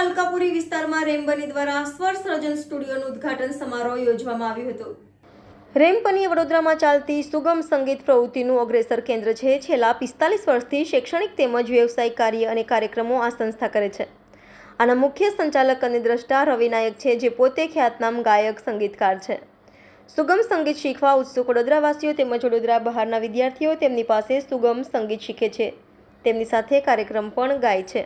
અલકાપુરી વિસ્તારમાં રેમબની દ્વારા સ્વર સર્જન સ્ટુડિયોનું ઉદ્ઘાટન સમારોહ યોજવામાં આવ્યો હતો. રેમબની વડોદરામાં ચાલતી સુગમ સંગીત પ્રવૃત્તિનું અગ્રેસર કેન્દ્ર છે. છેલ્લા 45 વર્ષથી શૈક્ષણિક તેમજ વ્યવસાયિક કાર્ય અને કાર્યક્રમો આ સંસ્થા કરે છે. આના મુખ્ય સંચાલક અને દ્રષ્ટા રવિ નાયક છે, જે પોતે ખ્યાતનામ ગાયક સંગીતકાર છે. સુગમ સંગીત શીખવા ઉત્સુક વડોદરાવાસીઓ તેમજ વડોદરા બહારના વિદ્યાર્થીઓ તેમની પાસે સુગમ સંગીત શીખે છે. તેમની સાથે કાર્યક્રમ પણ ગાય છે.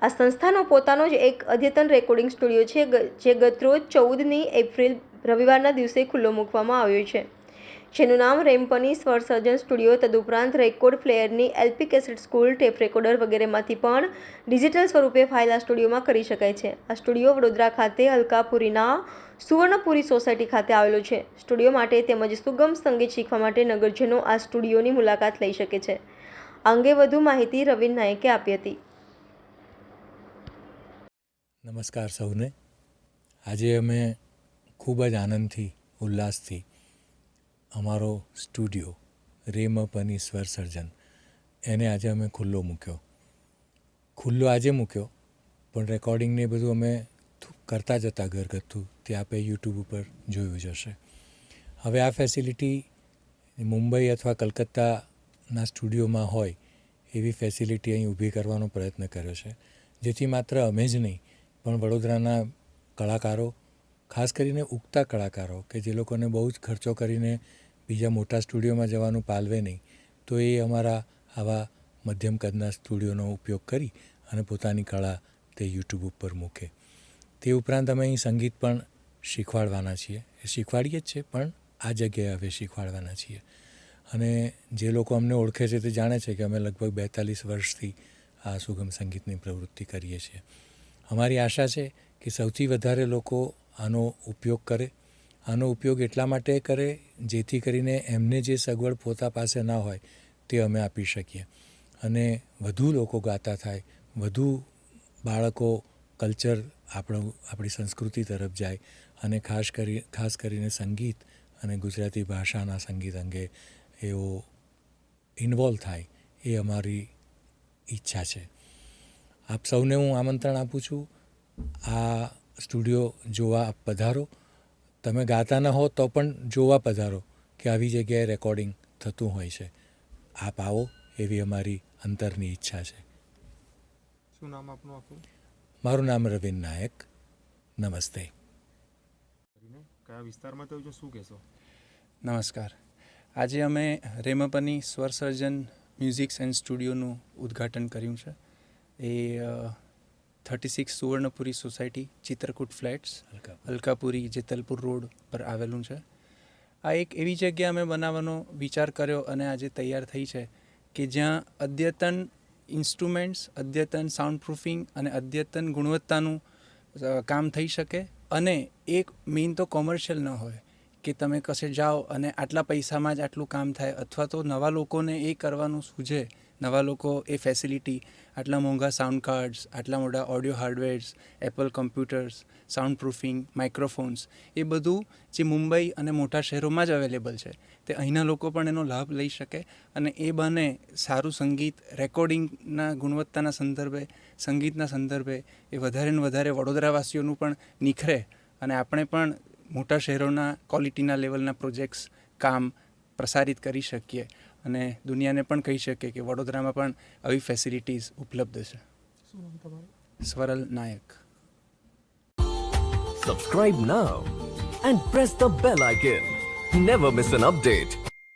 આ સંસ્થાનો પોતાનો જ એક અદ્યતન રેકોર્ડિંગ સ્ટુડિયો છે, જે ગતરોજ 14 એપ્રિલ રવિવારના દિવસે ખુલ્લો મૂકવામાં આવ્યો છે, જેનું નામ રેમબની સ્વર સર્જન સ્ટુડિયો. તદુપરાંત રેકોર્ડ પ્લેયરની એલપી કેસેટ સ્કૂલ, ટેપ રેકોર્ડર વગેરેમાંથી પણ ડિજિટલ સ્વરૂપે ફાઇલ આ સ્ટુડિયોમાં કરી શકાય છે. આ સ્ટુડિયો વડોદરા ખાતે અલકાપુરીના સુવર્ણપુરી સોસાયટી ખાતે આવેલો છે. સ્ટુડિયો માટે તેમજ સુગમ સંગીત શીખવા માટે નગરજનો આ સ્ટુડિયોની મુલાકાત લઈ શકે છે. આ અંગે વધુ માહિતી રવિ નાયકે આપી હતી. નમસ્કાર સૌને. આજે અમે ખૂબ જ આનંદથી, ઉલ્લાસથી અમારો સ્ટુડિયો રેમબની સ્વર સર્જન એને આજે અમે ખુલ્લો મૂક્યો. આજે મૂક્યો, પણ રેકોર્ડિંગને બધું અમે કરતા જતા ઘરગથ્થું તે આપે યુટ્યુબ ઉપર જોયું જ હશે. હવે આ ફેસિલિટી મુંબઈ અથવા કલકત્તાના સ્ટુડિયોમાં હોય એવી ફેસિલિટી અહીં ઊભી કરવાનો પ્રયત્ન કર્યો છે, જેથી માત્ર અમે જ નહીં પણ વડોદરાના કલાકારો, ખાસ કરીને ઉગતા કલાકારો કે જે લોકોને બહુ જ ખર્ચો કરીને બીજા મોટા સ્ટુડિયોમાં જવાનું પાલવે નહીં, તો એ અમારા આવા મધ્યમ કદના સ્ટુડિયોનો ઉપયોગ કરી અને પોતાની કળા તે યુટ્યુબ ઉપર મૂકે. તે ઉપરાંત અમે અહીં સંગીત પણ શીખવાડવાના છીએ. એ શીખવાડીએ જ છે, પણ આ જગ્યાએ હવે શીખવાડવાના છીએ. અને જે લોકો અમને ઓળખે છે તે જાણે છે કે અમે લગભગ 42 વર્ષથી આ સુગમ સંગીતની પ્રવૃત્તિ કરીએ છીએ. અમારી આશા છે કે સૌથી વધારે લોકો આનો ઉપયોગ કરે. આનો ઉપયોગ એટલા માટે કરે જેથી કરીને એમને જે સગવડ પોતા પાસે ના હોય તે અમે આપી શકીએ, અને વધુ લોકો ગાતા થાય, વધુ બાળકો કલ્ચર આપણી સંસ્કૃતિ તરફ જાય, અને ખાસ કરીને સંગીત અને ગુજરાતી ભાષાના સંગીત અંગે એવો ઇન્વોલ્વ થાય, એ અમારી ઈચ્છા છે. આપ સૌને હું આમંત્રણ આપું છું, આ સ્ટુડિયો જોવા આપ પધારો. તમે ગાતા ન હો તો પણ જોવા પધારો કે આવી જગ્યાએ રેકોર્ડિંગ થતું હોય છે. આપ આવો એવી અમારી અંતરની ઈચ્છા છે. શું નામ આપનું આખું? મારું નામ રવિ નાયક. નમસ્તે. કયા વિસ્તારમાં થયું છે, શું કહેશો? નમસ્કાર. આજે અમે રેમબની સ્વર સર્જન મ્યુઝિક્સ એન્ડ સ્ટુડિયોનું ઉદ્ઘાટન કર્યું છે. એ 36 Suvarnapuri society, Chitrakoot flats, Alkapuri, Jetalpur road પર આવેલું છે. આ એક એવી જગ્યા અમે બનાવવાનો વિચાર કર્યો અને આજે તૈયાર થઈ છે કે જ્યાં અદ્યતન ઇન્સ્ટ્રુમેન્ટ્સ, અદ્યતન સાઉન્ડ પ્રૂફિંગ અને અદ્યતન ગુણવત્તાનું કામ થઈ શકે, અને એક મેઇન તો કોમર્શિયલ ન હોય કે તમે કશે જાઓ અને આટલા પૈસામાં જ આટલું કામ થાય, અથવા તો નવા લોકોને એ કરવાનું સૂઝે, નવા લોકો એ ફેસિલિટી, આટલા મોંઘા સાઉન્ડ કાર્ડ્સ, આટલા મોટા audio hardwares, Apple computers, sound proofing, microphones, એ બધું જે મુંબઈ અને મોટા શહેરોમાં જ અવેલેબલ છે, તે અહીંના લોકો પણ એનો લાભ લઈ શકે, અને એ બને સારું સંગીત રેકોર્ડિંગના ગુણવત્તાના સંદર્ભે, સંગીતના સંદર્ભે એ વધારે ને વધારે વડોદરાવાસીઓનું પણ નિખરે, અને આપણે પણ મોટા શહેરોના ક્વોલિટીના લેવલના પ્રોજેક્ટ્સ, કામ પ્રસારિત કરી શકીએ, અને દુનિયાને પણ કહી શકીએ કે વડોદરામાં પણ આવી ફેસિલિટીઝ ઉપલબ્ધ છે. શું નામ તમારું? સ્વરલ નાયક. Subscribe now and press the bell icon. Never miss an update.